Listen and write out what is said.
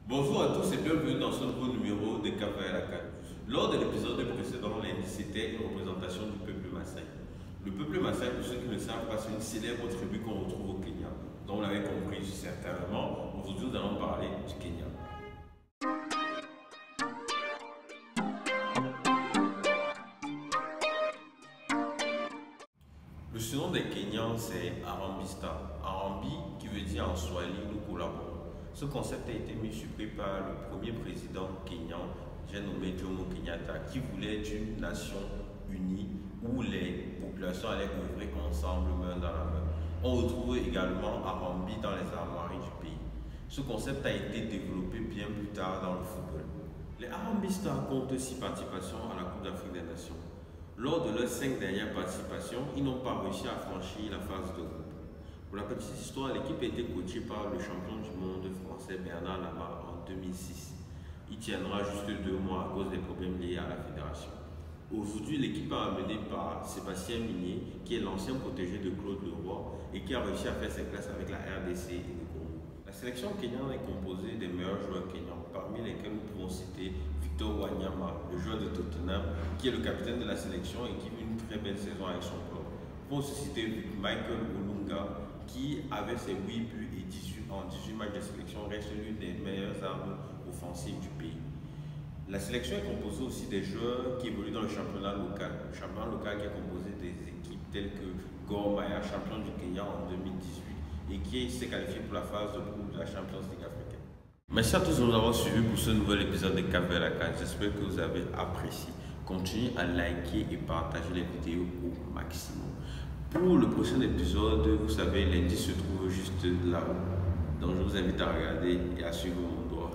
Bonjour à tous et bienvenue dans ce nouveau numéro de Cap vers la Canne. Lors de l'épisode précédent, lundi, c'était une représentation du peuple Maasai. Le peuple Maasai, pour ceux qui ne savent pas, c'est une célèbre tribu qu'on retrouve au Kenya. Donc vous l'avez compris certainement, aujourd'hui nous allons parler du Kenya. Le surnom des Kenyans, c'est Arambista. Arambi, qui veut dire en Swahili, nous collaborons. Ce concept a été mis sur pied par le premier président kenyan, j'ai nommé Jomo Kenyatta, qui voulait une nation unie où les populations allaient œuvrer ensemble, main dans la main. On retrouve également Arambi dans les armoiries du pays. Ce concept a été développé bien plus tard dans le football. Les Arambistas comptent 6 participations à la Coupe d'Afrique des Nations. Lors de leurs 5 dernières participations, ils n'ont pas réussi à franchir la phase de groupe. Pour la petite histoire, l'équipe a été coachée par le champion du monde français Bernard Lama en 2006. Il tiendra juste 2 mois à cause des problèmes liés à la fédération. Aujourd'hui, l'équipe est amenée par Sébastien Minier, qui est l'ancien protégé de Claude Leroy et qui a réussi à faire ses classes avec la RDC et le Congo. La sélection kenyane est composée des meilleurs joueurs kenyans, parmi lesquels nous pouvons citer Victor Wanyama, le joueur de Tottenham, qui est le capitaine de la sélection et qui vit une très belle saison avec son club. Nous pouvons aussi citer Michael Olunga, qui avec ses 8 buts et 18 matchs de sélection reste l'une des meilleures armes offensives du pays. La sélection est composée aussi des joueurs qui évoluent dans le championnat local. Le championnat local qui est composé des équipes telles que Gor Mahia, champion du Kenya en 2018 et qui s'est qualifié pour la phase de groupe de la Champions League africaine. Merci à tous de nous avoir suivis pour ce nouvel épisode de Cap vers la Canne. J'espère que vous avez apprécié. Continuez à liker et partager les vidéos au maximum. Pour le prochain épisode, vous savez, l'indice se trouve juste là-haut. Donc je vous invite à regarder et à suivre mon doigt.